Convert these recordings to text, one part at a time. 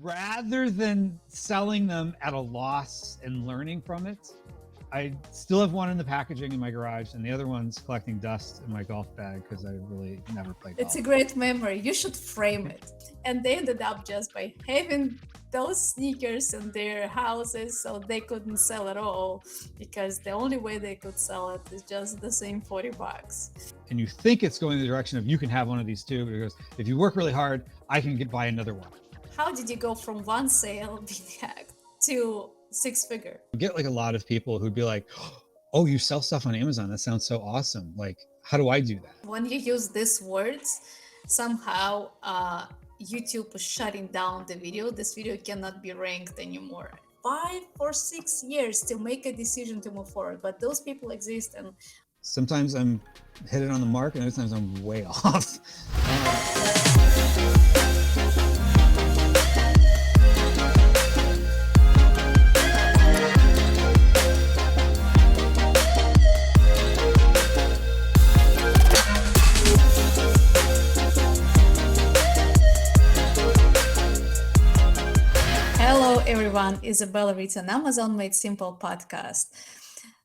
rather than selling them at a loss and learning from it, I still have one in the packaging in my garage, and the other one's collecting dust in my golf bag because I really never played golf. It's a great memory. You should frame it. And they ended up just by having those sneakers in their houses, so they couldn't sell at all because the only way they could sell it is just the same $40. And you think it's going in the direction of you can have one of these too, because if you work really hard, I can buy another one. How did you go from one sale being hacked to six-figure? I get like a lot of people who'd be like, oh, you sell stuff on Amazon. That sounds so awesome. Like, how do I do that? When you use these words, somehow YouTube is shutting down the video. This video cannot be ranked anymore. 5 or 6 years to make a decision to move forward, but those people exist. And sometimes I'm hitting on the mark, and other times I'm way off. hello everyone, Izabella Ritz, an Amazon Made Simple podcast.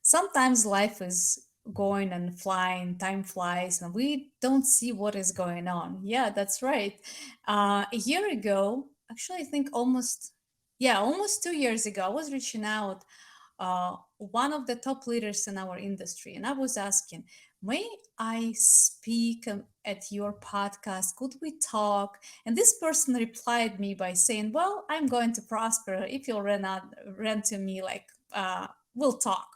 Sometimes life is going and flying, time flies, and we don't see what is going on. Yeah, that's right. A year ago, actually, I think almost 2 years ago, I was reaching out one of the top leaders in our industry, and I was asking, may I speak at your podcast? Could we talk? And this person replied me by saying, well, I'm going to prosper if you'll rent to me, like, we'll talk.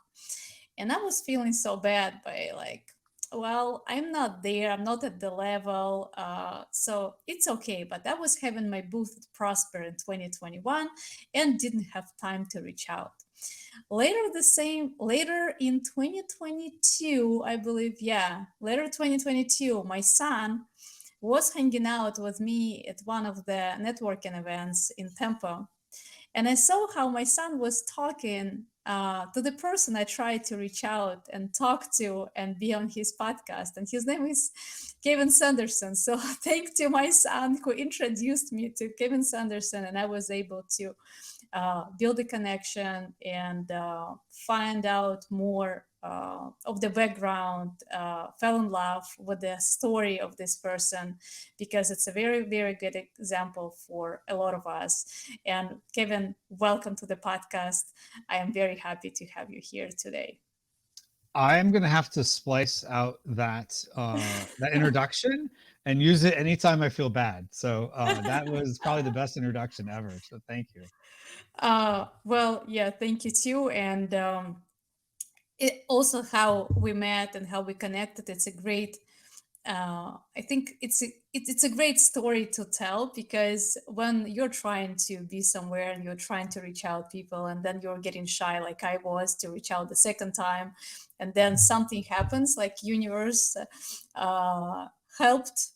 And I was feeling so bad by like, well, I'm not there, I'm not at the level, so it's okay. But I was having my booth at Prosper in 2021 and didn't have time to reach out. Later in 2022, I believe, later 2022, my son was hanging out with me at one of the networking events in Tampa. And I saw how my son was talking to the person I tried to reach out and talk to and be on his podcast. And his name is Kevin Sanderson. So thanks to my son who introduced me to Kevin Sanderson, and I was able to build a connection and find out more of the background, fell in love with the story of this person, because it's a very, very good example for a lot of us. And Kevin, welcome to the podcast. I am very happy to have you here today. I'm going to have to splice out that introduction and use it anytime I feel bad. So that was probably the best introduction ever. So thank you. Well, yeah, thank you too. And it also how we met and how we connected. It's a great, I think it's a great story to tell, because when you're trying to be somewhere and you're trying to reach out people, and then you're getting shy, like I was, to reach out the second time, and then something happens, like universe helped,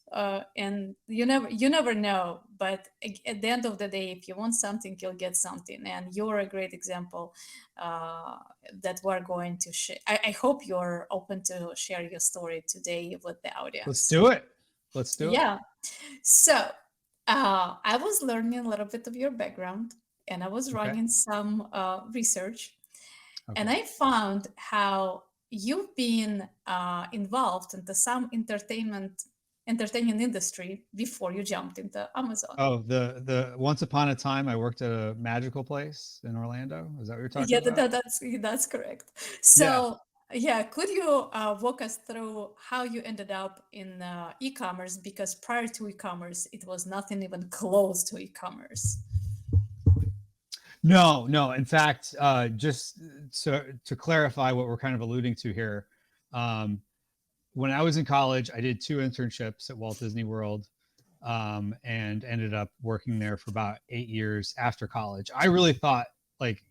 and you never know. But at the end of the day, if you want something, you'll get something. And you're a great example that we're going to share. I hope you're open to share your story today with the audience. Let's do it. Yeah. So I was learning a little bit of your background, and I was running some research, and I found how you've been involved into some entertaining industry before you jumped into Amazon. Oh, the once upon a time I worked at a magical place in Orlando. Is that what you're talking about? That's correct. So could you walk us through how you ended up in e-commerce? Because prior to e-commerce, it was nothing even close to e-commerce. No. In fact, just to clarify what we're kind of alluding to here, when I was in college, I did 2 internships at Walt Disney World, and ended up working there for about 8 years after college. I really thought like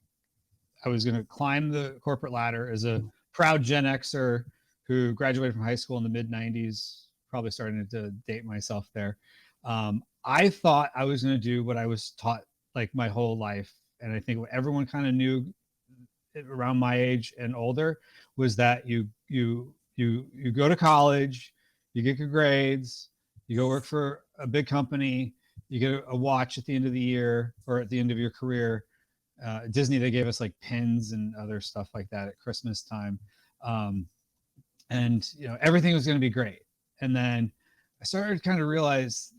I was going to climb the corporate ladder as a proud Gen Xer who graduated from high school in the mid 90s, probably starting to date myself there. I thought I was going to do what I was taught like my whole life. And I think what everyone kind of knew around my age and older was that you go to college, you get good grades, you go work for a big company, you get a watch at the end of the year or at the end of your career. Disney, they gave us like pins and other stuff like that at Christmas time. And everything was going to be great. And then I started to kind of realize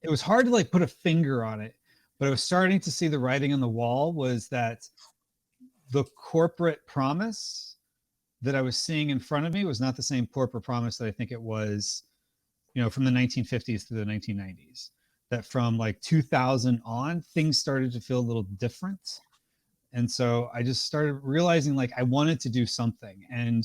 it was hard to like put a finger on it, but I was starting to see the writing on the wall was that the corporate promise that I was seeing in front of me was not the same corporate promise that I think it was, from the 1950s to the 1990s. That from like 2000 on, things started to feel a little different. And so I just started realizing like I wanted to do something. And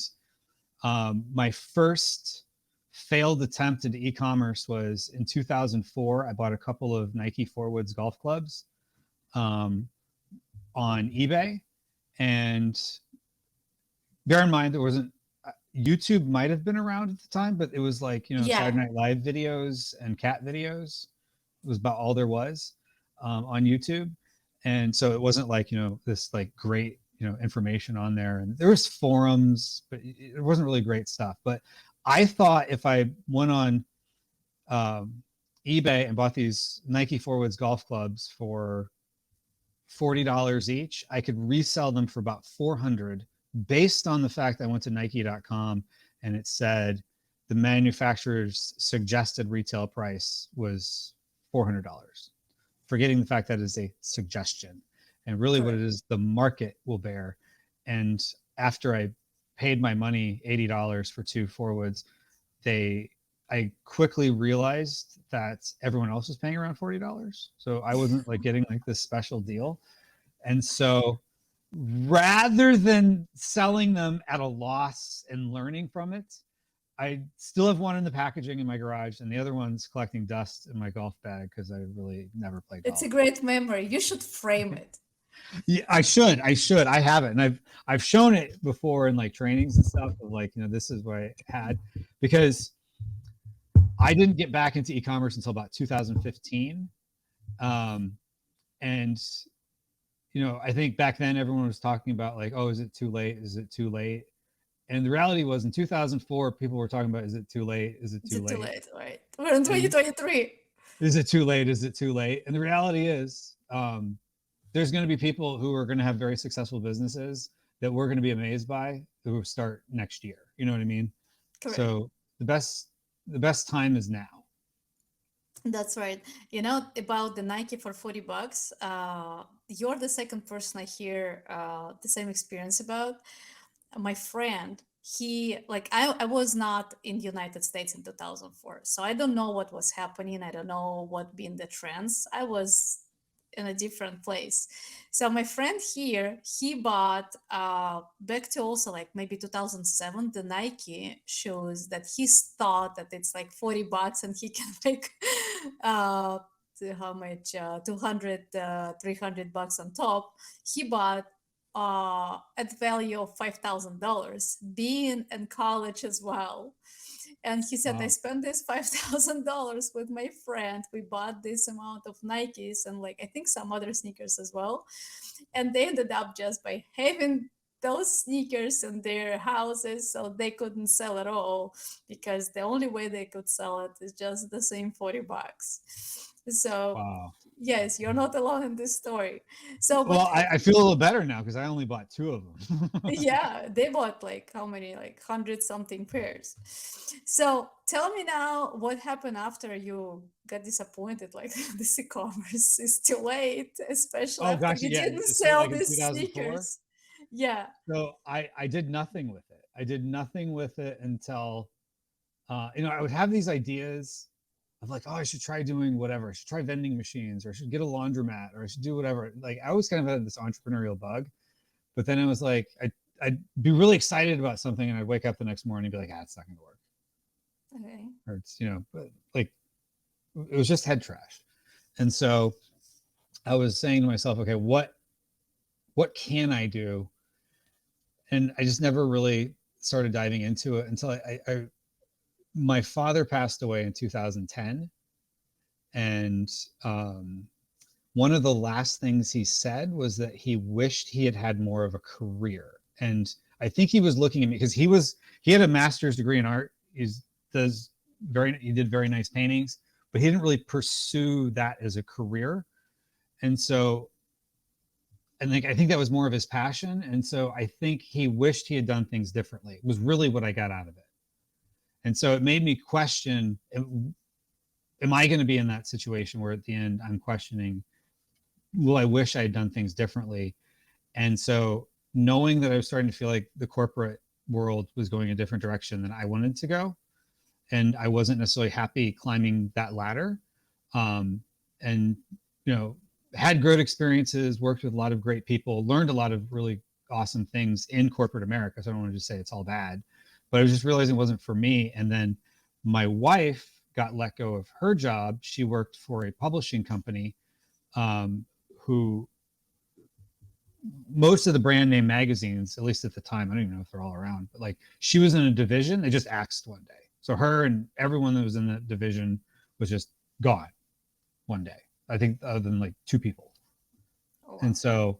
my first failed attempt at e-commerce was in 2004. I bought a couple of Nike Forwoods golf clubs on eBay. And bear in mind, there wasn't, YouTube might have been around at the time, but it was like, Saturday Night Live videos and cat videos. It was about all there was on YouTube. And so it wasn't like, this like great, information on there. And there was forums, but it wasn't really great stuff. But I thought if I went on eBay and bought these Nike Forwoods golf clubs for $40 each, I could resell them for about $400 based on the fact that I went to Nike.com and it said the manufacturer's suggested retail price was $400, forgetting the fact that is a suggestion. And really what it is, the market will bear. And after I paid my money, $80 for two Forwoods, I quickly realized that everyone else was paying around $40. So I wasn't like getting like this special deal. And so rather than selling them at a loss and learning from it, I still have one in the packaging in my garage and the other one's collecting dust in my golf bag because I really never played golf. It's a great memory. You should frame it. Yeah, I should. I have it. And I've shown it before in like trainings and stuff of like, this is what I had, because I didn't get back into e-commerce until about 2015. And I think back then everyone was talking about like, oh, is it too late? Is it too late? And the reality was in 2004, people were talking about, is it too late? Is it too late? Too late, right? We're in 2023. Is it too late? Is it too late? And the reality is, there's going to be people who are going to have very successful businesses that we're going to be amazed by who start next year. You know what I mean? Correct. So the best time is now. That's right. About the Nike for $40, you're the second person I hear the same experience about. My friend, I was not in the United States in 2004, so I don't know what was happening. I don't know what been the trends. I was in a different place. So my friend here, he bought back to also like maybe 2007, the Nike shoes that he thought that it's like $40 and he can make how much 200 $300 on top. He bought at the value of $5,000, being in college as well. And he said, wow. I spent this $5,000 with my friend. We bought this amount of Nikes and like, I think some other sneakers as well. And they ended up just by having those sneakers in their houses, so they couldn't sell at all because the only way they could sell it is just the same $40. So wow. Yes, you're not alone in this story. So well, I feel a little better now because I only bought two of them. Yeah, they bought like how many, like 100 something pairs. So tell me now what happened after you got disappointed, like this e-commerce is too late, especially after you didn't sell like these sneakers. Yeah. So I did nothing with it. I did nothing with it until, I would have these ideas of like, oh, I should try doing whatever. I should try vending machines, or I should get a laundromat, or I should do whatever. Like I always kind of had this entrepreneurial bug, but then it was like, I'd be really excited about something and I'd wake up the next morning and be like, it's not going to work. Okay. Or it's, but like it was just head trash. And so I was saying to myself, okay, what can I do? And I just never really started diving into it until my father passed away in 2010. And one of the last things he said was that he wished he had had more of a career. And I think he was looking at me because he had a master's degree in art. He did very nice paintings, but he didn't really pursue that as a career. And so, and like, I think that was more of his passion. And so I think he wished he had done things differently. It was really what I got out of it. And so it made me question, am I going to be in that situation where at the end I'm questioning, will I wish I had done things differently? And so knowing that I was starting to feel like the corporate world was going a different direction than I wanted to go, and I wasn't necessarily happy climbing that ladder, and, you know, had great experiences, worked with a lot of great people, learned a lot of really awesome things in corporate America. So I don't want to just say it's all bad, but I was just realizing it wasn't for me. And then my wife got let go of her job. She worked for a publishing company, who most of the brand name magazines, at least at the time, I don't even know if they're all around, but like she was in a division, they just axed one day. So her and everyone that was in that division was just gone one day. I think other than like 2 people. Oh, wow. And so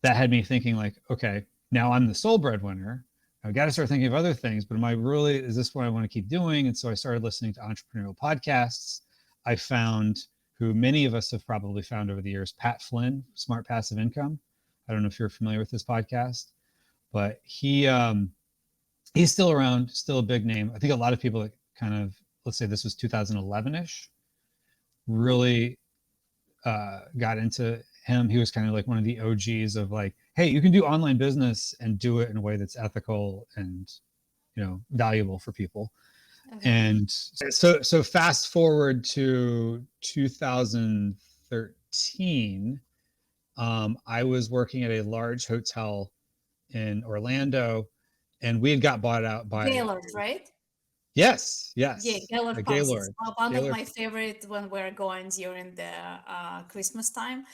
that had me thinking like, okay, now I'm the sole breadwinner. I got to start thinking of other things, but is this what I want to keep doing? And so I started listening to entrepreneurial podcasts. I found, who many of us have probably found over the years, Pat Flynn, Smart Passive Income. I don't know if you're familiar with this podcast, but he's still around, still a big name. I think a lot of people that kind of, let's say this was 2011-ish, really got into him. He was kind of like one of the OGs of like, hey, you can do online business and do it in a way that's ethical and, you know, valuable for people. Okay. And so fast forward to 2013, I was working at a large hotel in Orlando, and we had got bought out by Gaylord, right? yes, Yeah, a Gaylord Pass is Gaylord. one of Gaylord. my favorite when we're going during the Christmas time.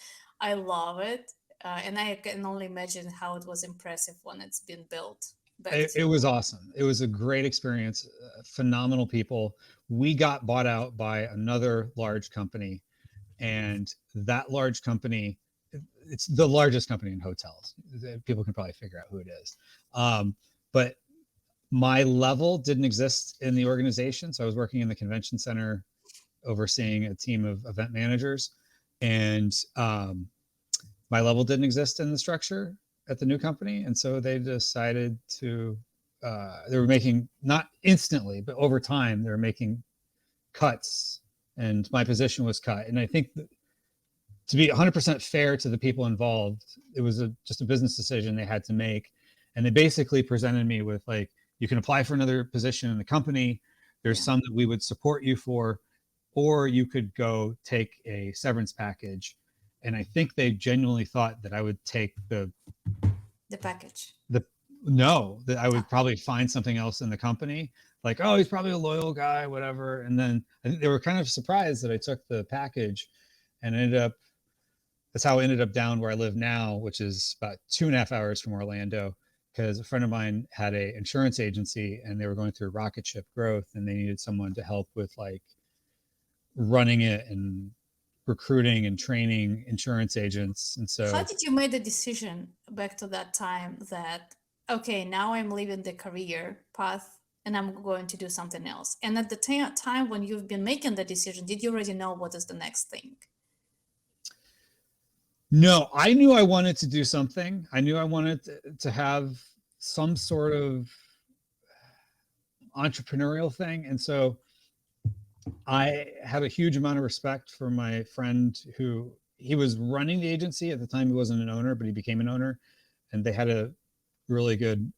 I love it, and I can only imagine how it was impressive when it's been built back It to. was awesome. It was a great experience. Phenomenal people. We got bought out by another large company, and that large company, it's the largest company in hotels. People can probably figure out who it is. But my level didn't exist in the organization. So I was working in the convention center, overseeing a team of event managers, and my level didn't exist in the structure at the new company. And so they decided to, they were making, not instantly, but over time, they were making cuts, and my position was cut. And I think to be 100% fair to the people involved, it was just a business decision they had to make. And they basically presented me with like, you can apply for another position in the company. There's some that we would support you for, or you could go take a severance package. And I think they genuinely thought that I would take the Package. no, that I would probably find something else in the company. Like, oh, he's probably a loyal guy, whatever. And then I think they were kind of surprised that I took the package, and that's how I ended up down where I live now, which is about 2.5 hours from Orlando, because a friend of mine had a insurance agency and they were going through rocket ship growth, and they needed someone to help with like running it and recruiting and training insurance agents. And so How did you make the decision back to that time that, okay, now I'm leaving the career path and I'm going to do something else? And at the time when you've been making the decision, did you already know what is the next thing? no, I knew I wanted to do something. I knew I wanted to have some sort of entrepreneurial thing. And so I have a huge amount of respect for my friend who, he was running the agency at the time. He wasn't an owner, but he became an owner, and they had a really good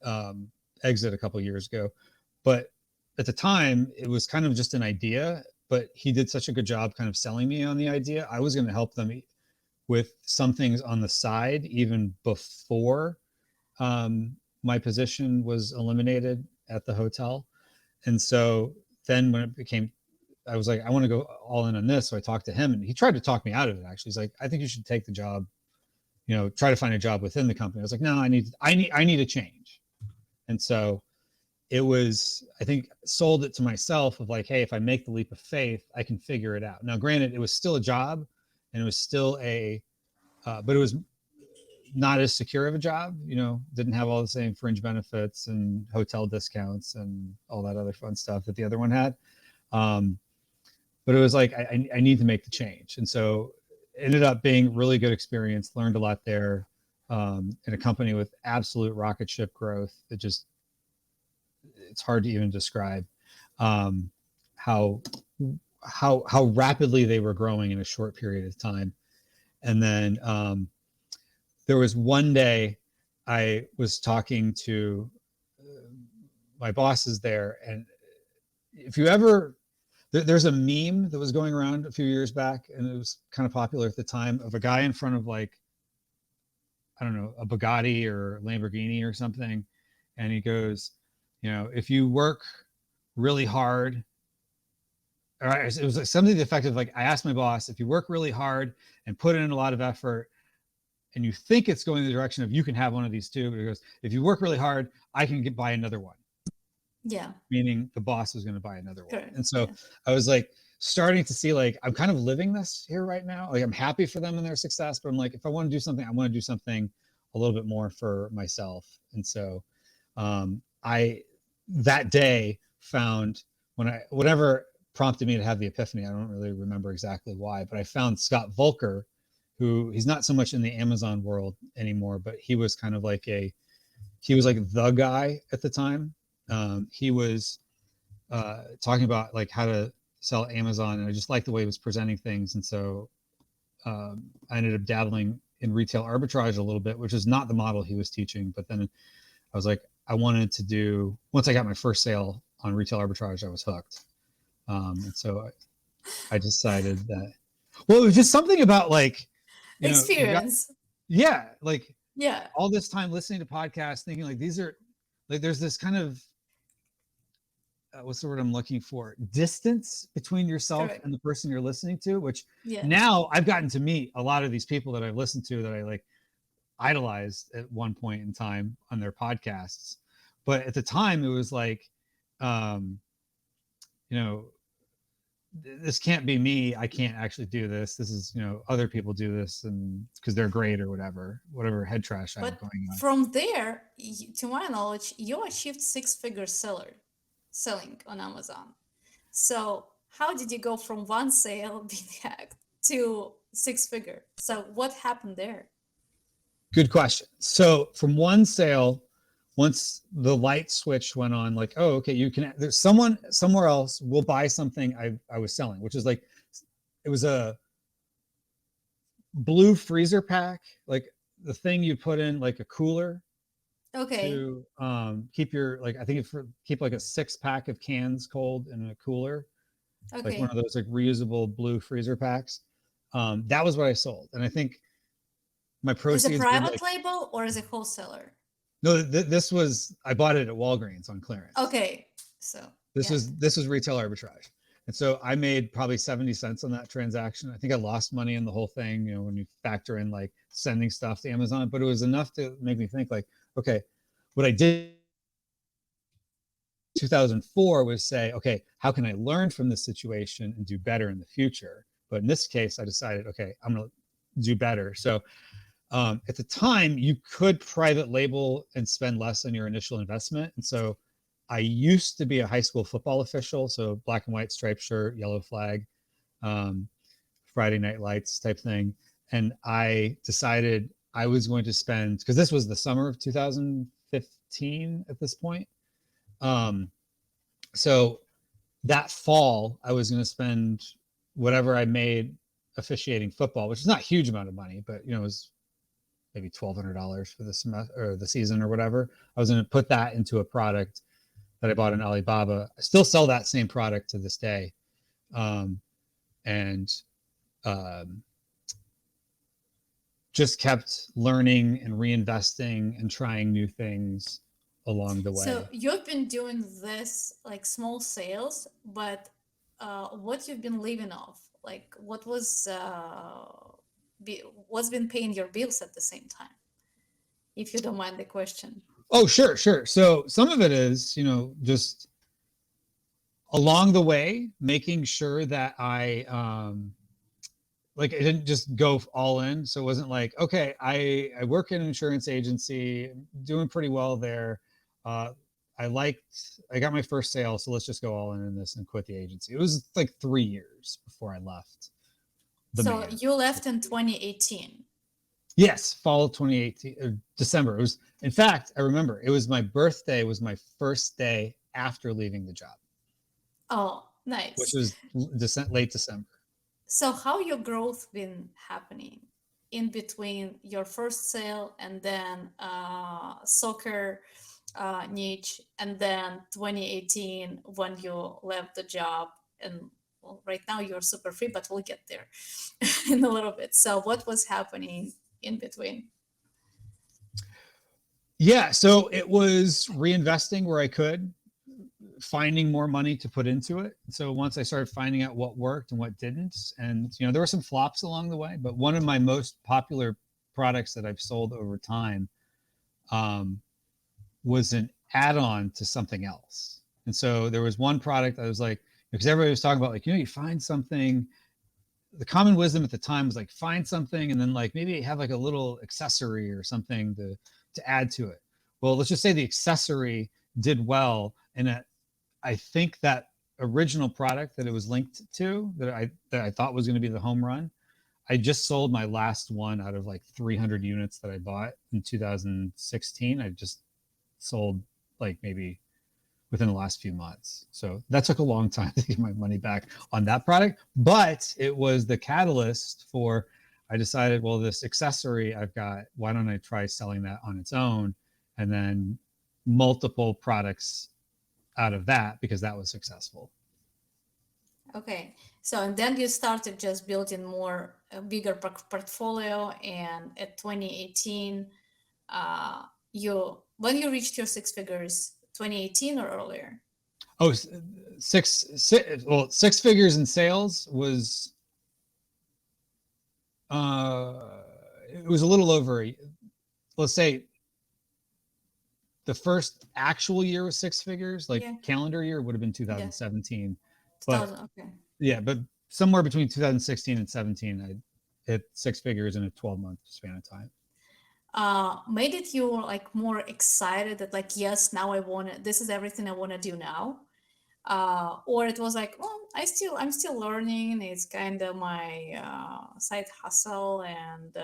exit a couple of years ago. But at the time, it was kind of just an idea, but he did such a good job kind of selling me on the idea. I was going to help them with some things on the side, even before my position was eliminated at the hotel. And so then when it became, I was like, I want to go all in on this. So I talked to him, and he tried to talk me out of it. Actually, he's like, I think you should take the job, you know, try to find a job within the company. I was like, no, I need a change. And so it was, I think, sold it to myself of like, hey, if I make the leap of faith, I can figure it out. Now, granted, it was still a job, and it was still but it was not as secure of a job, you know, didn't have all the same fringe benefits and hotel discounts and all that other fun stuff that the other one had. But but it was like, I need to make the change. And so it ended up being really good experience, learned a lot there, in a company with absolute rocket ship growth that just, it's hard to even describe, how rapidly they were growing in a short period of time. And then there was one day I was talking to my bosses there, and if you ever, there's a meme that was going around a few years back, and it was kind of popular at the time, of a guy in front of like, I don't know, a Bugatti or Lamborghini or something, and he goes, if you work really hard, or it was like something to the effect of like, I asked my boss, if you work really hard and put in a lot of effort, and you think it's going in the direction of you can have one of these too, but he goes, if you work really hard, I can buy another one. Yeah. Meaning the boss was going to buy another one. Correct. And so Yeah. I was like starting to see, like, I'm kind of living this here right now. Like, I'm happy for them and their success, but I'm like, if I want to do something, I want to do something a little bit more for myself. And so I, that day found, whatever prompted me to have the epiphany, I don't really remember exactly why, but I found Scott Volker, who, he's not so much in the Amazon world anymore, but he was kind of like he was like the guy at the time. He was talking about like how to sell Amazon, and I just liked the way he was presenting things. And so I ended up dabbling in retail arbitrage a little bit, which is not the model he was teaching. But then I was like, I wanted to do, once I got my first sale on retail arbitrage, I was hooked. And so I decided that, well, it was just something about like, Experience. like Yeah. all this time listening to podcasts, thinking like, these are like, there's this kind of, what's the word I'm looking for? Distance between yourself Correct. and the person you're listening to, which Yeah. now I've gotten to meet a lot of these people that I've listened to that I like idolized at one point in time on their podcasts. But at the time it was like, this can't be me. I can't actually do this. This is, other people do this, and because they're great or whatever head trash I have But going on. from there, to my knowledge, you achieved six-figure selling on Amazon. So how did you go from one sale being hacked to six-figure? So what happened there? Good question. So from one sale, once the light switch went on, like, oh, okay, there's someone somewhere else will buy something I was selling, which is like, it was a blue freezer pack, like the thing you put in like a cooler Okay. to keep your, like, I think keep like a 6-pack of cans cold in a cooler, like one Okay. of those like reusable blue freezer packs. That was what I sold. And I think my Is a proceeds were private like, label or is a wholesaler? no, this was, I bought it at Walgreens on clearance. Okay. So This was retail arbitrage. And so I made probably 70 cents on that transaction. I think I lost money in the whole thing, when you factor in like sending stuff to Amazon, but it was enough to make me think like, okay, what I did 2004 was say, okay, how can I learn from this situation and do better in the future? But in this case, I decided, okay, I'm going to do better. So at the time, you could private label and spend less on your initial investment. And so I used to be a high school football official, so black and white striped shirt, yellow flag, Friday Night Lights type thing. And I decided I was going to spend, because this was the summer of 2015 at this point. So that fall, I was going to spend whatever I made officiating football, which is not a huge amount of money, but it was maybe $1,200 for the semester or the season or whatever. I was going to put that into a product that I bought in Alibaba. I still sell that same product to this day. And just kept learning and reinvesting and trying new things along the way. So you've been doing this like small sales, but what you've been living off? Like what's been paying your bills at the same time? If you don't mind the question. Oh, sure. So some of it is, just along the way, making sure that I like, I didn't just go all in. So it wasn't like, okay, I work in an insurance agency, doing pretty well there. I I got my first sale, so let's just go all in this and quit the agency. It was like 3 years before I left the So mayor. you left in 2018. Yes, fall of 2018, December. It was, in fact, I remember it was my birthday, was my first day after leaving the job, Oh, which nice. was late December. So how your growth been happening in between your first sale and then soccer niche, and then 2018 when you left the job, and well, right now you're super free, but we'll get there in a little bit. So what was happening in between? Yeah, so it was reinvesting where I could, finding more money to put into it. So once I started finding out what worked and what didn't, and there were some flops along the way, but one of my most popular products that I've sold over time um, was an add-on to something else. And so there was one product I was like, because everybody was talking about like, you find something. The common wisdom at the time was like, find something and then like maybe have like a little accessory or something to add to it. Well, let's just say the accessory did well, and I think that original product that it was linked to, that I thought was going to be the home run, I just sold my last one out of like 300 units that I bought in 2016. I just sold like maybe within the last few months. So that took a long time to get my money back on that product, but it was the catalyst for, I decided, well, this accessory I've got, why don't I try selling that on its own? And then multiple products out of that, because that was successful. Okay, so and then you started just building more a bigger portfolio, and at 2018, you when you reached your six figures, 2018 or earlier? Oh, six figures in sales was, it was a little over, let's say the first actual year was six figures, like Yeah, calendar year would have been yeah, 2017. But 2000. Okay. yeah, but somewhere between 2016 and 17, I hit six figures in a 12-month span of time. Made it you like more excited that like yes, now I want to. This is everything I want to do now. Or it was like, well, I'm still learning. It's kind of my side hustle, and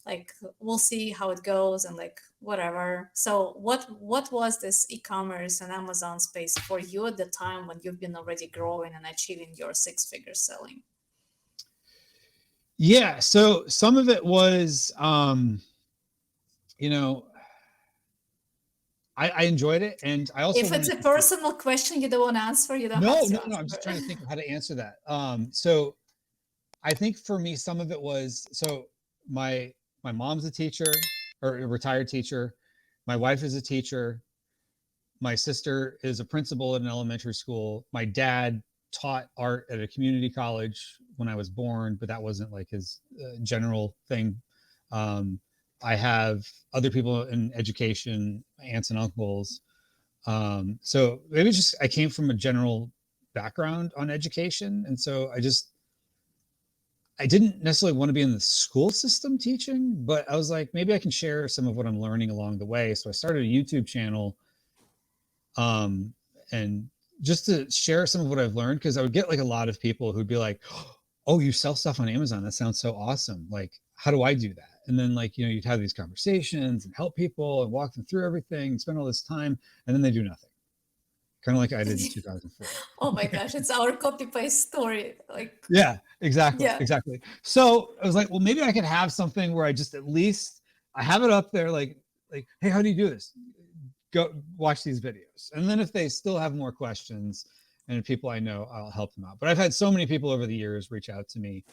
like we'll see how it goes, and like whatever. So what was this e-commerce and Amazon space for you at the time when you've been already growing and achieving your six-figure selling? Yeah, so some of it was, you know, I enjoyed it, and I also If it's wanted a to. personal question you don't want to answer, you don't have No, to no, no. I'm answer just trying to it. think of how to answer that. So I think for me, some of it was, so my my mom's a teacher, or a retired teacher. My wife is a teacher. My sister is a principal at an elementary school. My dad taught art at a community college when I was born, but that wasn't like his general thing. Um, I have other people in education, aunts and uncles. So maybe just I came from a general background on education, and so I didn't necessarily want to be in the school system teaching, but I was like, maybe I can share some of what I'm learning along the way. So I started a YouTube channel, um, and just to share some of what I've learned, because I would get like a lot of people who'd be like, "Oh, you sell stuff on Amazon? That sounds so awesome! Like, how do I do that?" And then like you'd have these conversations and help people and walk them through everything, spend all this time, and then they do nothing, kind of like I did in 2004. Oh my gosh, it's our copy paste story. Like, Yeah, exactly, yeah. exactly. So I was like, well, maybe I could have something where I just at least I have it up there, like, hey, how do you do this? Go watch these videos, and then if they still have more questions, and people I know, I'll help them out. But I've had so many people over the years reach out to me,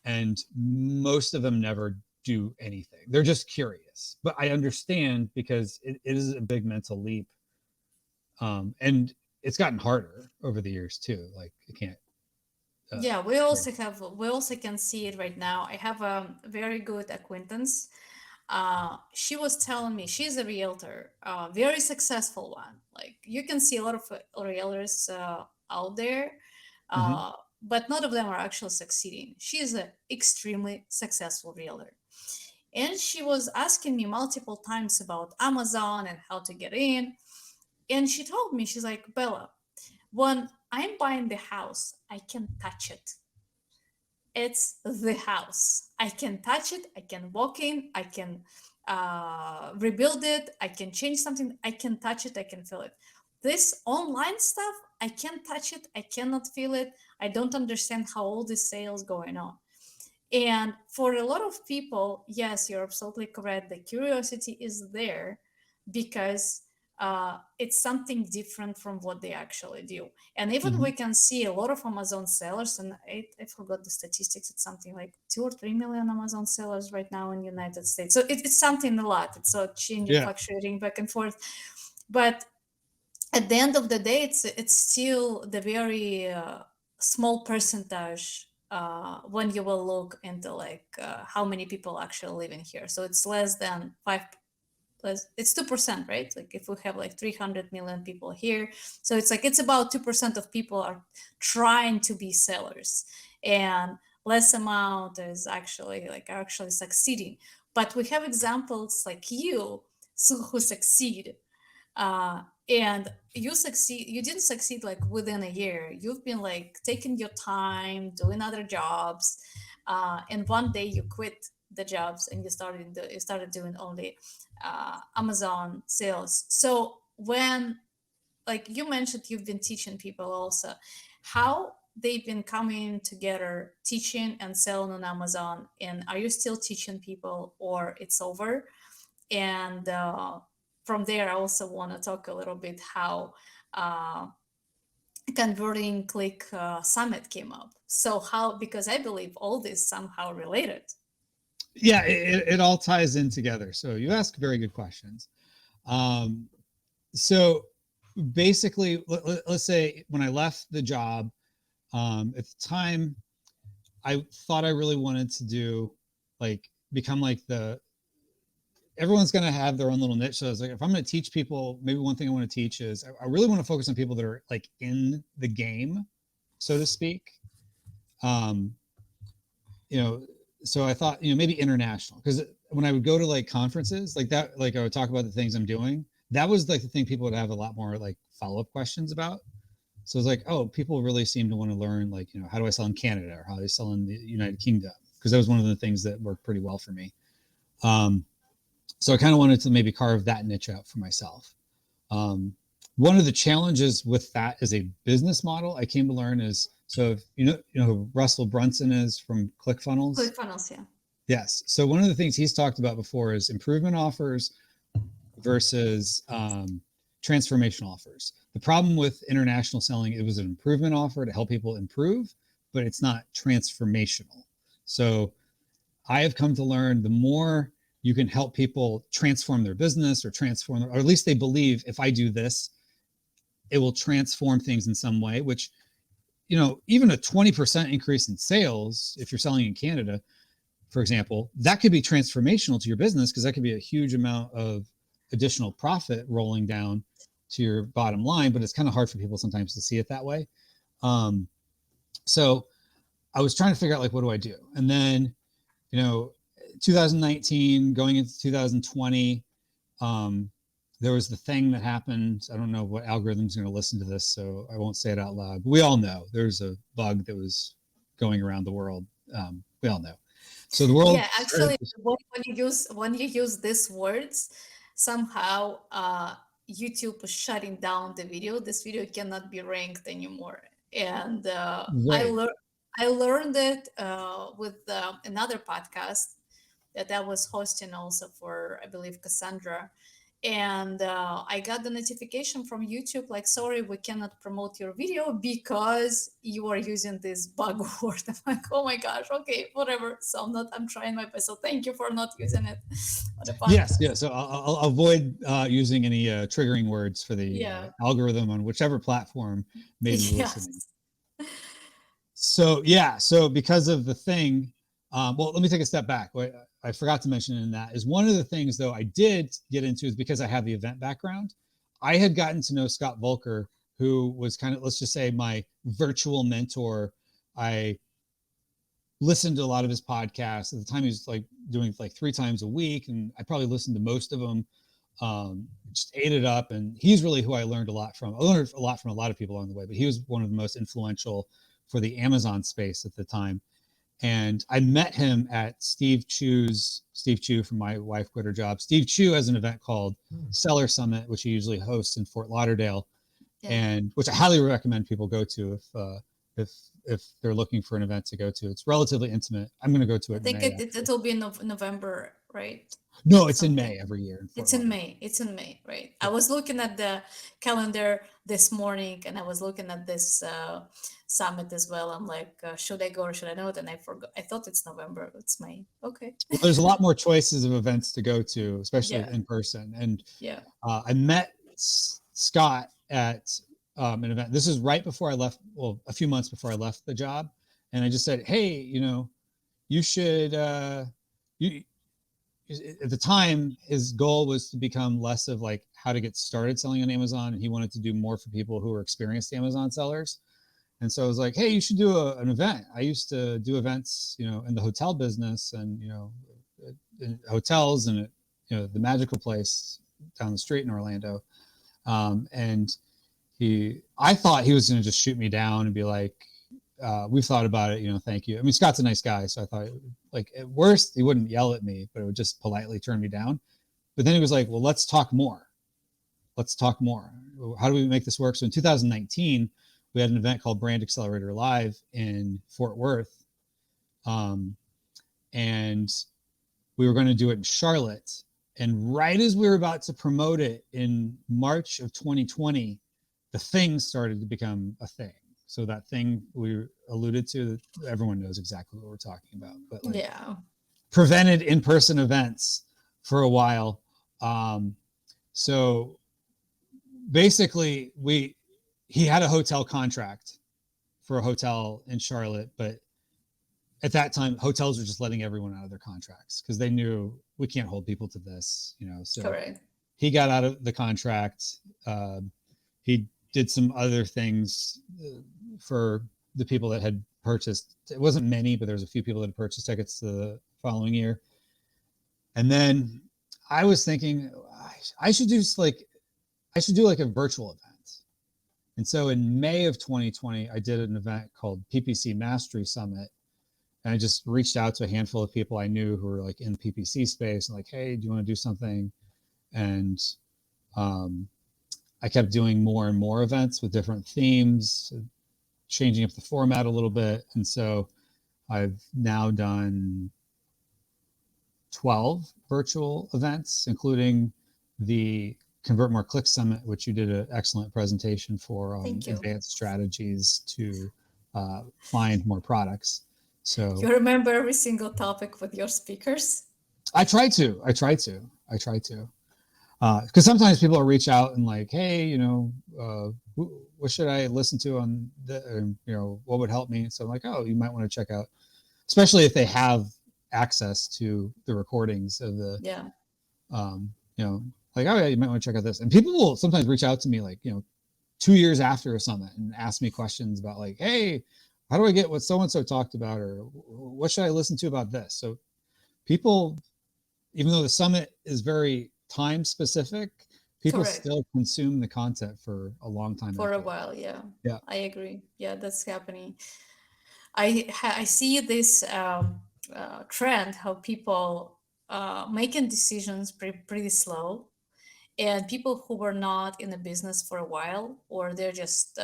and most of them never do anything. They're just curious. But I understand, because it is a big mental leap, and it's gotten harder over the years too. Like I can't. Yeah, we also can see it right now. I have a very good acquaintance. She was telling me she's a realtor, very successful one. Like you can see a lot of realtors out there, Mhm. but none of them are actually succeeding. She is an extremely successful realtor. And she was asking me multiple times about Amazon and how to get in. And she told me, she's like, Bella, when I'm buying the house, I can touch it. It's the house. I can touch it. I can walk in. I can rebuild it. I can change something. I can touch it. I can feel it. This online stuff, I can't touch it. I cannot feel it. I don't understand how all this sales going on. And for a lot of people, yes, you're absolutely correct. The curiosity is there because it's something different from what they actually do. And even Mhm. we can see a lot of Amazon sellers, and I forgot the statistics. It's something like 2 or 3 million Amazon sellers right now in the United States. So it's something a lot. It's a changing, Yeah. fluctuating back and forth. But at the end of the day, it's still the very small percentage when you will look into like how many people actually live in here. So it's less than 5 plus, it's 2%, right? Like if we have like 300 million people here, so it's like it's about 2% of people are trying to be sellers, and less amount is actually like actually succeeding. But we have examples like you, who succeed, and you didn't succeed like within a year. You've been like taking your time doing other jobs, and one day you quit the jobs and you started doing only Amazon sales. So when, like you mentioned, you've been teaching people also, how they've been coming together teaching and selling on Amazon, and are you still teaching people or it's over? And from there, I also want to talk a little bit how uh, converting click summit came up. So how, because I believe all this somehow related. Yeah, it all ties in together. So you ask very good questions. Um, so basically, let's say when I left the job, at the time, I thought I really wanted to do like become like everyone's going to have their own little niche. So I was like, if I'm going to teach people, maybe one thing I want to teach is I really want to focus on people that are like in the game, so to speak. Um, you know, so I thought, maybe international, because when I would go to like conferences like that, like I would talk about the things I'm doing. That was like the thing people would have a lot more like follow-up questions about. So it's like, oh, people really seem to want to learn, like, how do I sell in Canada or how do I sell in the United Kingdom? Because that was one of the things that worked pretty well for me. Um, so I kind of wanted to maybe carve that niche out for myself. Um, One of the challenges with that as a business model, I came to learn is, so if who Russell Brunson is from ClickFunnels. ClickFunnels, yeah. Yes. So one of the things he's talked about before is improvement offers versus transformational offers. The problem with international selling, it was an improvement offer to help people improve, but it's not transformational. So I have come to learn the more you can help people transform their business or or at least they believe if I do this, it will transform things in some way, which, even a 20% increase in sales, if you're selling in Canada, for example, that could be transformational to your business because that could be a huge amount of additional profit rolling down to your bottom line, but it's kind of hard for people sometimes to see it that way. So I was trying to figure out like, what do I do? And then, 2019 going into 2020, there was the thing that happened. I don't know what algorithm's going to listen to this, so I won't say it out loud. But we all know there's a bug that was going around the world. We all know. So the world Yeah, started. actually, when you use these words, somehow YouTube is shutting down the video. This video cannot be ranked anymore. And Right. I learned it with another podcast that I was hosting also for, I believe, Cassandra. And I got the notification from YouTube like, sorry, we cannot promote your video because you are using this bug word. I'm like, oh my gosh, okay, whatever. So I'm trying my best. So thank you for not using it on the Yes. podcast. Yeah. So I'll avoid using any triggering words for the Yeah. algorithm on whichever platform may be listening. Yes. So yeah. So because of the thing, well, let me take a step back. What I forgot to mention in that is one of the things though I did get into is because I have the event background. I had gotten to know Scott Volker, who was kind of, let's just say, my virtual mentor. I listened to a lot of his podcasts. At the time, he was like doing like 3 times a week, and I probably listened to most of them. just ate it up. And he's really who I learned a lot from. I learned a lot from a lot of people along the way, but he was one of the most influential for the Amazon space at the time. And I met him at Steve Chu from My Wife Quit Her Job. Steve Chu has an event called Seller Summit, which he usually hosts in Fort Lauderdale, and which I highly recommend people go to if they're looking for an event to go to. It's relatively intimate. I'm going to go to it. I think it'll be in November, right? No, it's in May every year. It's in May. It's in May, right? Yeah. I was looking at the calendar this morning, and I was looking at this summit as well. I'm like, should I go or should I not? And I forgot. I thought it's November. It's May. Okay. Well, there's a lot more choices of events to go to, especially in person. And I met Scott at an event. This is right before I left. Well, a few months before I left the job, and I just said, "Hey, you should at the time, his goal was to become less of like how to get started selling on Amazon. And he wanted to do more for people who were experienced Amazon sellers. And so I was like, hey, you should do an event. I used to do events, in the hotel business and, in hotels and, the Magical Place down the street in Orlando. And I thought he was going to just shoot me down and be like, we've thought about it, thank you. I mean, Scott's a nice guy. So I thought like at worst he wouldn't yell at me, but it would just politely turn me down. But then he was like, well, let's talk more. How do we make this work? So in 2019, we had an event called Brand Accelerator Live in Fort Worth. And we were going to do it in Charlotte. And right as we were about to promote it in March of 2020, the thing started to become a thing. So that thing we alluded to, everyone knows exactly what we're talking about. But prevented in-person events for a while. So basically, he had a hotel contract for a hotel in Charlotte, but at that time, hotels were just letting everyone out of their contracts because they knew we can't hold people to this. So correct. He got out of the contract. He did some other things for the people that had purchased. It wasn't many, but there was a few people that had purchased tickets the following year. And then I was thinking I should do like a virtual event. And so in May of 2020, I did an event called PPC Mastery Summit. And I just reached out to a handful of people I knew who were like in the PPC space and like, hey, do you want to do something? And I kept doing more and more events with different themes, changing up the format a little bit. And so I've now done 12 virtual events, including the Convert More Click Summit, which you did an excellent presentation for on advanced strategies to find more products. So you remember every single topic with your speakers? I try to. Because sometimes people will reach out and like, hey, what should I listen to on what would help me? So I'm like, oh, you might want to check out, especially if they have access to the recordings of the, like, oh yeah, you might want to check out this. And people will sometimes reach out to me like, 2 years after a summit and ask me questions about like, hey, how do I get what so-and-so talked about? Or what should I listen to about this? So people, even though the summit is very time specific, people still consume the content for a long time. For a while, yeah. I agree. Yeah, that's happening. I see this trend how people making decisions pretty slow, and people who were not in the business for a while, or they're just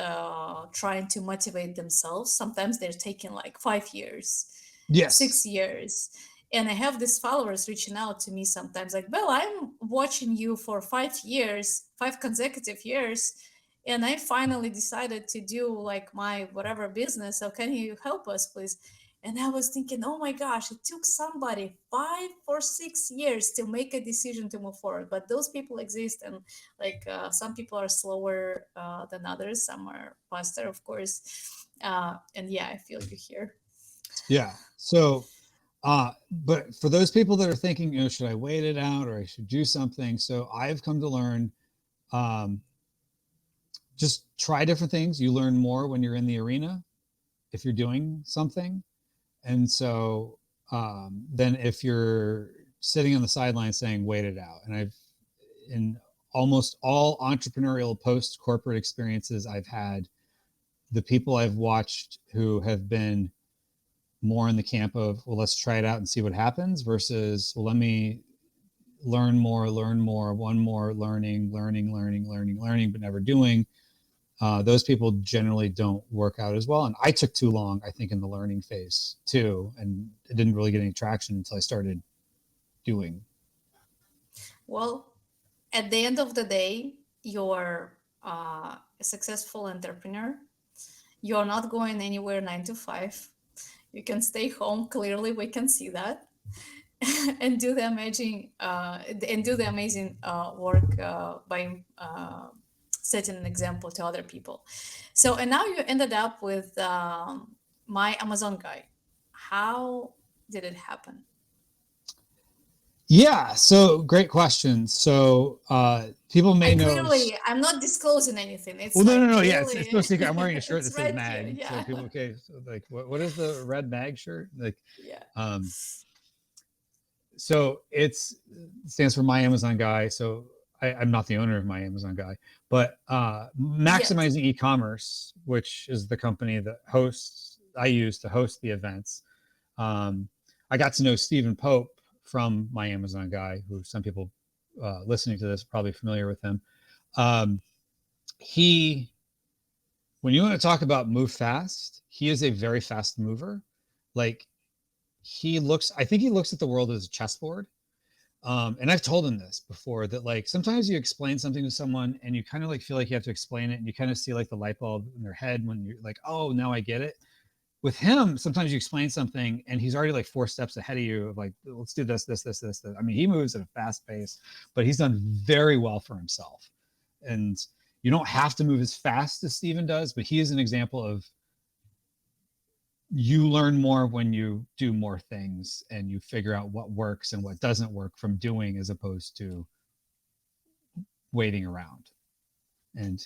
trying to motivate themselves. Sometimes they're taking like 5 years, 6 years. And I have these followers reaching out to me sometimes like, well, I'm watching you for 5 years, 5 consecutive years. And I finally decided to do like my whatever business. So can you help us, please? And I was thinking, oh my gosh, it took somebody 5 or 6 years to make a decision to move forward. But those people exist. And like some people are slower than others. Some are faster, of course. And yeah, I feel you here. Yeah. So, but for those people that are thinking, should I wait it out or I should do something? So I've come to learn, just try different things. You learn more when you're in the arena, if you're doing something. And so, then if you're sitting on the sideline saying, wait it out. And in almost all entrepreneurial post corporate experiences I've had, the people I've watched who have been more in the camp of, well, let's try it out and see what happens, versus, well, let me learn more, one more learning, but never doing. Those people generally don't work out as well. And I took too long, I think, in the learning phase too, and it didn't really get any traction until I started doing. Well, at the end of the day, you're a successful entrepreneur. You're not going anywhere 9 to 5. You can stay home. Clearly, we can see that, and do the amazing work by setting an example to other people. So, and now you ended up with my Amazon guy. How did it happen? Yeah, so great question. So people may And know. clearly, I'm not disclosing anything. It's Well, no, no, like no. Yeah, it's clearly, no secret. I'm wearing a shirt that it's says right here. MAG. So Yeah, people, okay, so like, what is the red MAG shirt? Like, yeah. um, so it stands for My Amazon Guy. So I'm not the owner of My Amazon Guy, but Yet. maximizing eCommerce, which is the company that I use to host the events. I got to know Stephen Pope from My Amazon Guy, who some people listening to this are probably familiar with him. Um, he, when you want to talk about move fast, he is a very fast mover. Like I think he looks at the world as a chessboard. And I've told him this before, that like sometimes you explain something to someone and you kind of like feel like you have to explain it, and you kind of see like the light bulb in their head when you're like, oh, now I get it. With him, sometimes you explain something and he's already like 4 steps ahead of you of like, let's do this. I mean, he moves at a fast pace, but he's done very well for himself. And you don't have to move as fast as Steven does, but he is an example of, you learn more when you do more things and you figure out what works and what doesn't work from doing, as opposed to waiting around. And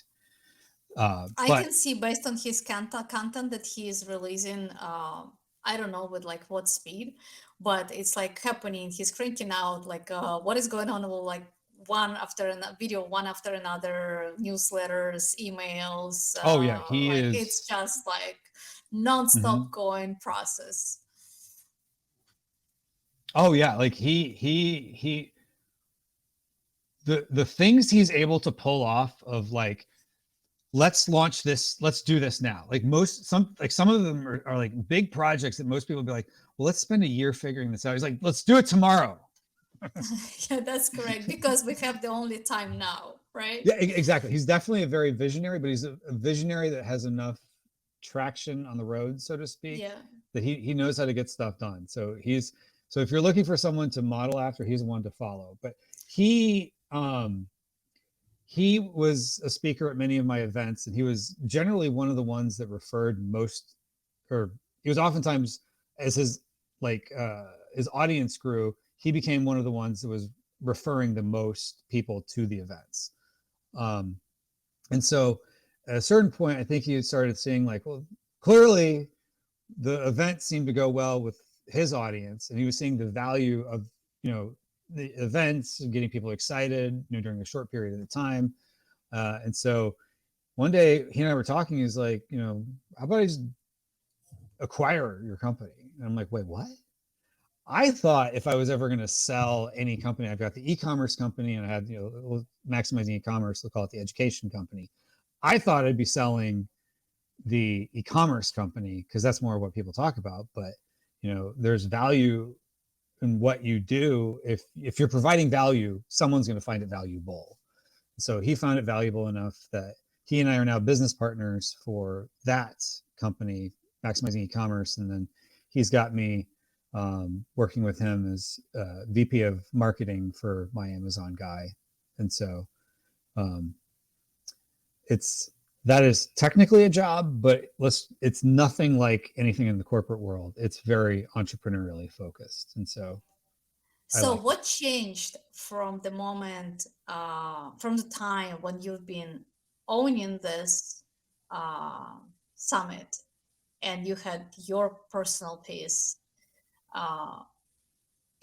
I but can see based on his content that he is releasing. I don't know with like what speed, but it's like happening. He's cranking out like what is going on. Like one after another video, one after another, newsletters, emails. oh yeah, he Like it's is. just like non-stop Mhm. going process. Oh yeah, like he the things he's able to pull off of like, let's launch this, let's do this now. Like some of them are like big projects that most people be like, well, let's spend a year figuring this out. He's like, let's do it tomorrow. Yeah, that's correct because we have the only time now, right? Yeah, exactly. He's definitely a very visionary, but he's a visionary that has enough traction on the road, so to speak, Yeah. that he knows how to get stuff done. So if you're looking for someone to model after, he's the one to follow. But he was a speaker at many of my events, and he was generally one of the ones that referred most, or he was oftentimes, as his audience grew, he became one of the ones that was referring the most people to the events. Um, and so at a certain point, I think he started seeing like, well, clearly the event seemed to go well with his audience, and he was seeing the value of, the events and getting people excited, during a short period of time. And so one day he and I were talking. He's like, how about I just acquire your company? And I'm like, wait, what? I thought if I was ever going to sell any company, I've got the e-commerce company, and I had, maximizing e-commerce, we'll call it the education company. I thought I'd be selling the e-commerce company because that's more what people talk about. But, there's value in what you do. If you're providing value, someone's going to find it valuable. So he found it valuable enough that he and I are now business partners for that company, maximizing e-commerce. And then he's got me working with him as VP of marketing for My Amazon Guy. And so um, that is technically a job, but it's nothing like anything in the corporate world. It's very entrepreneurially focused. And so I So, like that. what changed from the moment, from the time when you've been owning this uh, summit and you had your personal piece, uh,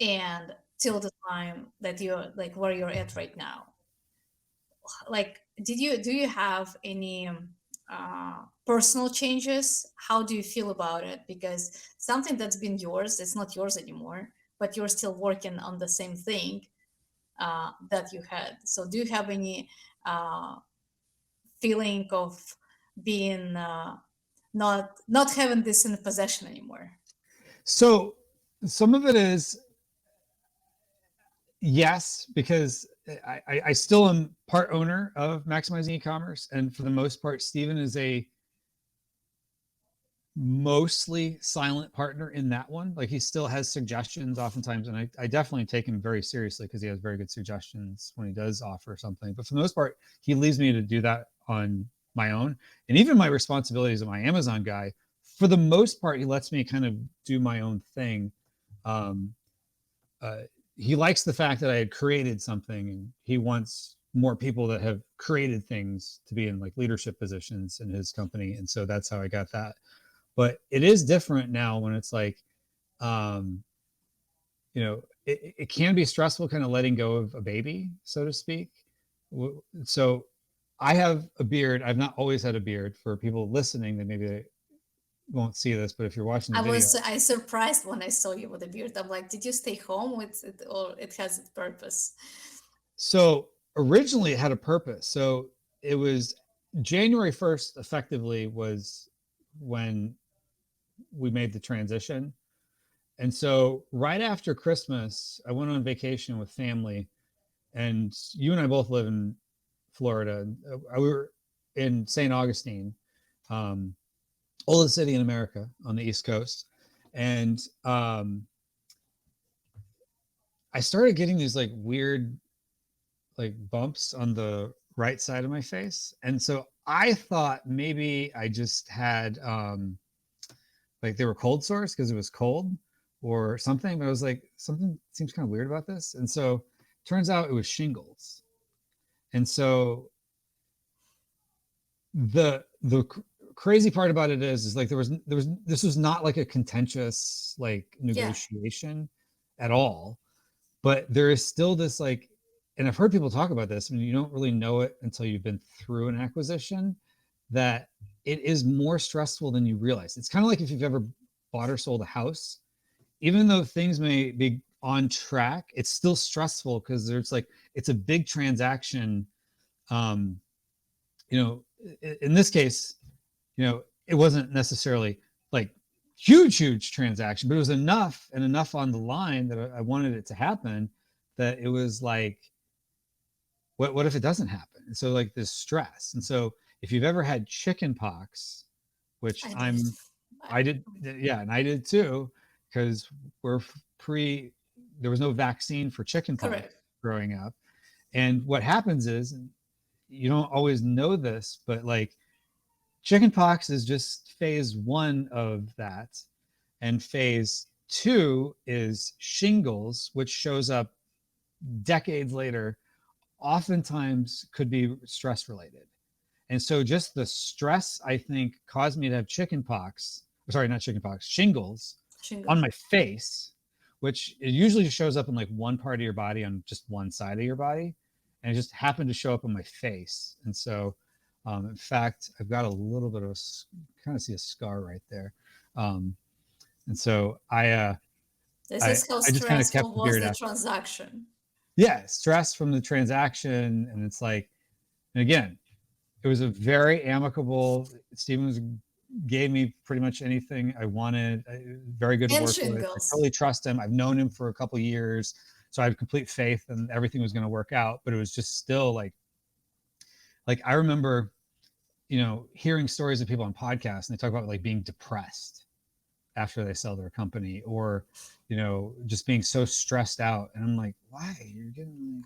and till the time that you're like where you're at right now? like, do you have any personal changes? How do you feel about it? Because something that's been yours, it's not yours anymore, but you're still working on the same thing that you had. So do you have any feeling of being not having this in possession anymore? So some of it is yes, because I still am part owner of Maximizing eCommerce, and for the most part, Stephen is a mostly silent partner in that one. Like he still has suggestions oftentimes, and I definitely take him very seriously because he has very good suggestions when he does offer something. But for the most part, he leaves me to do that on my own. And even my responsibilities as my Amazon guy, for the most part, he lets me kind of do my own thing. Um, uh, he likes the fact that I had created something, and he wants more people that have created things to be in like leadership positions in his company. And so that's how I got that. But it is different now when it's like, um, it can be stressful kind of letting go of a baby, so to speak. So I have a beard. I've not always had a beard. For people listening, that maybe they won't see this, but if you're watching the video. I surprised when I saw you with a beard. I'm like, did you stay home with it, or it has its purpose? So originally it had a purpose. So it was January 1st, effectively, was when we made the transition. And so right after Christmas, I went on vacation with family, and you and I both live in Florida. We were in St. Augustine, um, oldest city in America on the East Coast. And I started getting these like weird like bumps on the right side of my face. And so I thought maybe I just had like they were cold sores because it was cold or something. But I was like, something seems kind of weird about this. And so turns out it was shingles. And so the crazy part about it is like there was this was not like a contentious like Yeah, negotiation at all, but there is still this like, and I've heard people talk about this, I mean, you don't really know it until you've been through an acquisition, that it is more stressful than you realize. It's kind of like if you've ever bought or sold a house, even though things may be on track, it's still stressful because there's like it's a big transaction. um you know, in this case, it wasn't necessarily like huge transaction, but it was enough and enough on the line that I wanted it to happen, that it was like, what if it doesn't happen? And so like this stress. And so if you've ever had chicken pox, which I did. I did, yeah, and I did too, because we're pre, there was no vaccine for chicken pox Correct. growing up. And what happens is, you don't always know this, but like chickenpox is just phase one of that. And phase two is shingles, which shows up decades later, oftentimes could be stress related. And so just the stress, I think, caused me to have chickenpox, sorry, not chickenpox, shingles on Shingles. my face, which it usually shows up in like one part of your body on just one side of your body. And it just happened to show up on my face. And so, in fact, I've got a little bit of kind of see a scar right there. Um, and so This I, is how I just kind of stressful kept the was beard the after. transaction. Yeah, stress from the transaction. And it's like, and again, it was a very amicable. Steven gave me pretty much anything I wanted. Very good to And work with. I shingles. totally trust him. I've known him for a couple of years, so I have complete faith and everything was going to work out. But it was just still like I remember, hearing stories of people on podcasts and they talk about like being depressed after they sell their company, or just being so stressed out. And I'm like, why? You're getting,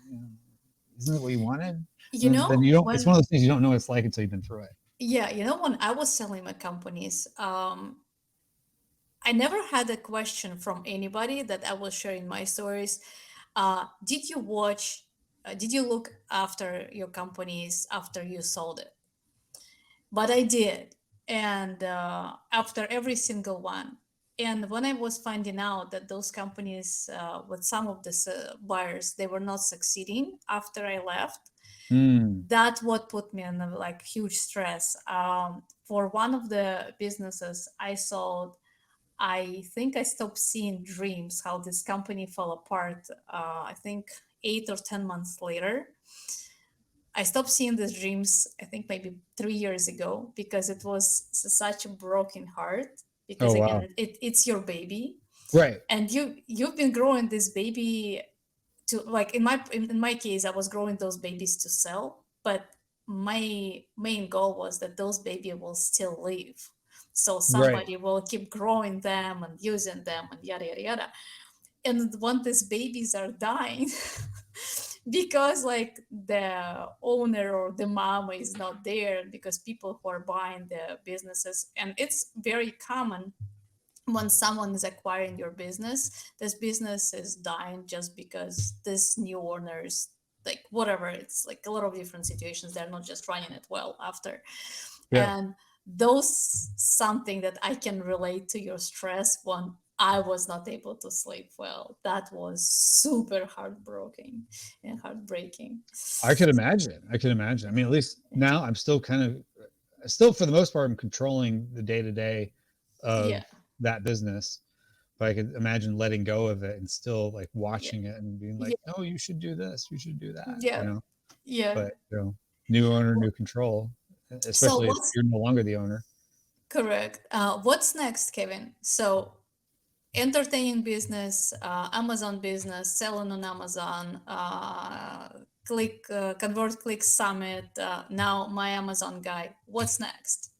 isn't it what you wanted? You And then know, you don't. It's one when of those things you don't know what it's like until you've been through it. yeah, when I was selling my companies, I never had a question from anybody that I was sharing my stories. Did you watch? Did you look after your companies after you sold it? But I did, and after every single one. And when I was finding out that those companies, with some of the buyers, they were not succeeding after I left, Mm. that what put me in a, like, huge stress. For one of the businesses I sold, I think I stopped seeing dreams, how this company fell apart. I think 8 or 10 months later, I stopped seeing these dreams, I think maybe 3 years ago, because it was such a broken heart. Because Oh, wow. again, it's your baby, Right. and you've been growing this baby to, like, in my case, I was growing those babies to sell, but my main goal was that those baby will still live, so Right. somebody will keep growing them and using them and yada yada yada. And when these babies are dying because, like, the owner or the mama is not there, because people who are buying the businesses, and it's very common when someone is acquiring your business, this business is dying just because this new owners, like, whatever, it's like a lot of different situations, they're not just running it well after. Yeah. And those something that I can relate to your stress when I was not able to sleep well. That was super heartbreaking and heartbreaking. I could imagine. I could imagine. I mean, at least now I'm still still for the most part, I'm controlling the day to day Yeah, of that business. But I could imagine letting go of it and still like yeah, watching it and being yeah, like, no, you should do this, you should do that, yeah, yeah. But new owner, new control, So especially if what's you're no longer the owner. correct? What's next, Kevin? So entertaining business, Amazon business, selling on Amazon, convert click summit, now my Amazon guy. What's next?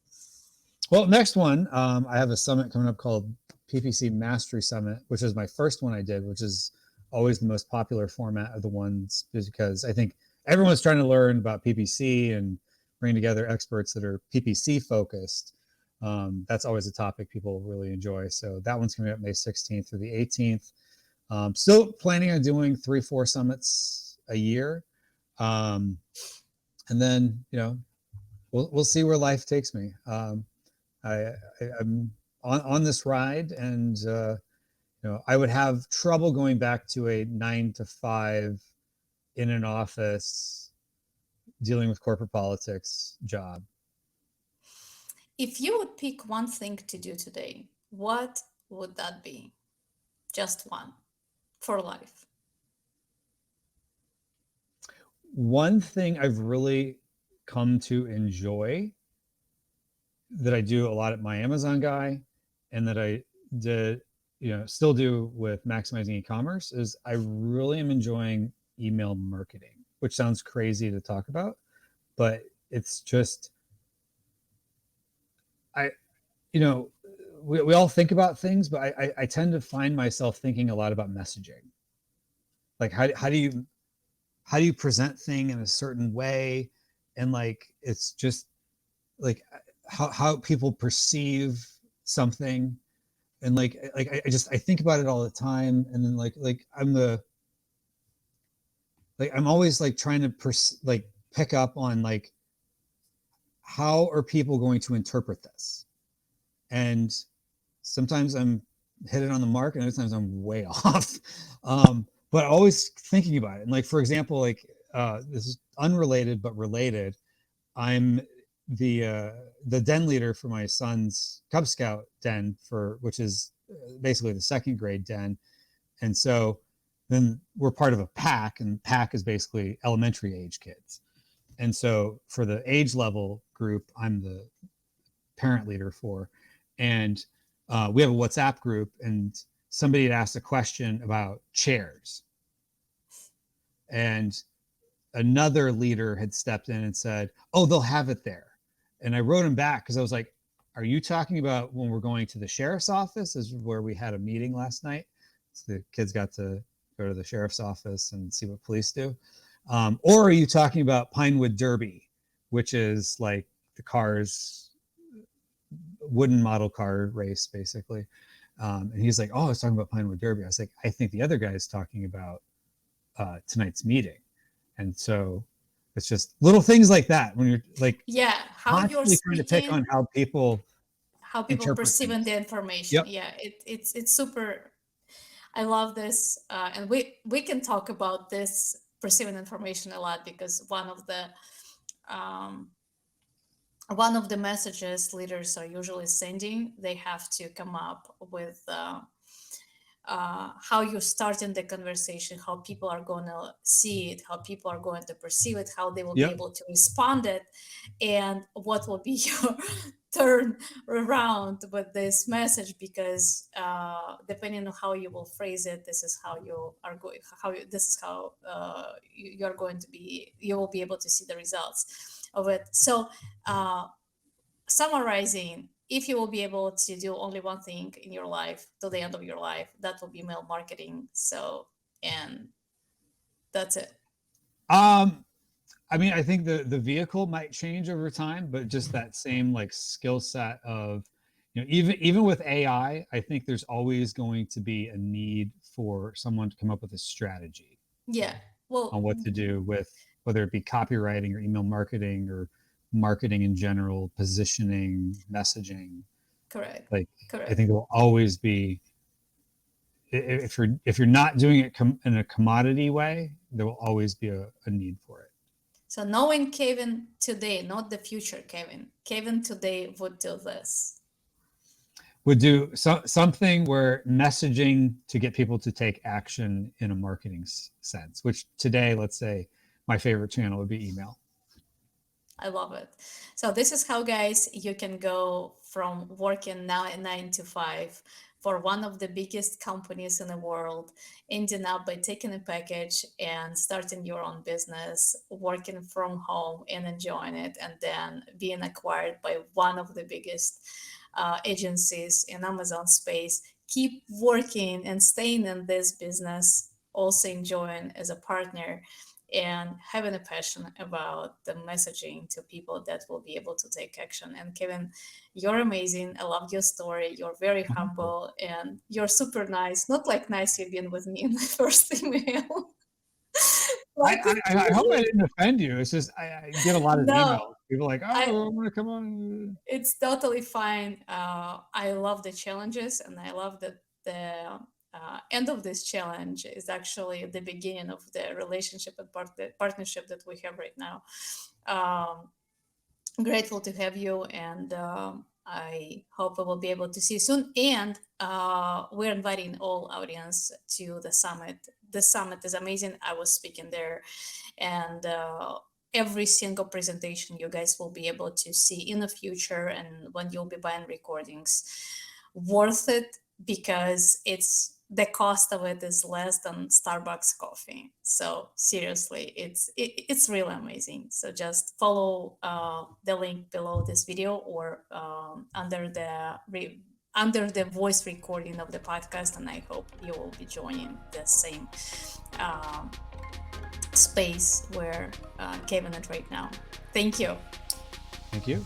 Well, next one, I have a summit coming up called PPC Mastery Summit, which is my first one I did, which is always the most popular format of the ones, because I think everyone's trying to learn about PPC and bring together experts that are PPC focused. That's always a topic people really enjoy. So that one's coming up May 16th through the 18th. Still planning on doing 3-4 summits a year. Um, and then, we'll see where life takes me. I'm on this ride, and I would have trouble going back to a 9 to 5 in an office dealing with corporate politics job. If you would pick one thing to do today, what would that be? Just one for life. One thing I've really come to enjoy that I do a lot at my Amazon guy, and that I did, still do with maximizing e-commerce, is I really am enjoying email marketing, which sounds crazy to talk about, but it's just, I, we all think about things, but I tend to find myself thinking a lot about messaging. Like how do you present thing in a certain way, and like it's just like how people perceive something, and like I think about it all the time, and then I'm always like trying to like pick up on like how are people going to interpret this, and sometimes I'm hitting on the mark and other times I'm way off. But always thinking about it. And like, for example, like this is unrelated but related. I'm the den leader for my son's Cub Scout den, for which is basically the second grade den. And so then we're part of a pack, and pack is basically elementary age kids. And so for the age level group, I'm the parent leader for. And we have a WhatsApp group, and somebody had asked a question about chairs. And another leader had stepped in and said, "Oh, they'll have it there." And I wrote him back because I was like, "Are you talking about when we're going to the sheriff's office?" Is where we had a meeting last night. So the kids got to go to the sheriff's office and see what police do. Or are you talking about Pinewood Derby, which is like the cars, wooden model car race, basically. And he's like, "Oh, I was talking about Pinewood Derby." I was like, "I think the other guy is talking about tonight's meeting." And so it's just little things like that when you're like Yeah, how you're constantly trying to pick on speaking. how people how people interpret perceiving things. the information. Yep. Yeah, it's super. I love this, and we can talk about this perceiving information a lot, because um, one of the messages leaders are usually sending, they have to come up with how you're starting the conversation, how people are going to see it, how people are going to perceive it, how they will be Yep. able to respond it, and what will be your turn around with this message. Because depending on how you will phrase it, this is how you are going. This is how you're going to be. You will be able to see the results of it. So. Summarizing, if you will be able to do only one thing in your life till the end of your life, that will be email marketing. So, and that's it. Um, I mean, I think the vehicle might change over time, but just that same like skill set of, even with AI, I think there's always going to be a need for someone to come up with a strategy Yeah. on Well, what to do with, whether it be copywriting or email marketing or marketing in general, positioning, messaging. correct. Like, I Correct. think there will always be, if you're not doing it in a commodity way, there will always be a need for it. So knowing Kevin today, not the future Kevin, Kevin today would do this. Would do something where messaging to get people to take action in a marketing sense, which today, let's say my favorite channel would be email. I love it. So this is how, guys, you can go from working now at 9 to 5 for one of the biggest companies in the world, ending up by taking a package and starting your own business, working from home and enjoying it, and then being acquired by one of the biggest agencies in Amazon space. Keep working and staying in this business, also enjoying as a partner, and having a passion about the messaging to people that will be able to take action. And Kevin, you're amazing. I love your story. You're very humble and you're super nice. Not like nice you've been with me in the first email. I, Like, I hope I didn't offend you. It's just I get a lot of no, emails. People are like, I oh, I'm gonna come on. it's totally fine. I love the challenges, and I love that the end of this challenge is actually the beginning of the relationship and partnership that we have right now. Um, Grateful to have you, and I hope we will be able to see you soon. And we're inviting all audience to the summit. The summit is amazing. I was speaking there, and every single presentation you guys will be able to see in the future, and when you'll be buying recordings, worth it, because the cost of it is less than Starbucks coffee. So seriously, it's really amazing. So just follow the link below this video, or under the voice recording of the podcast, and I hope you will be joining the same um, space where Kevin is right now. Thank you. Thank you.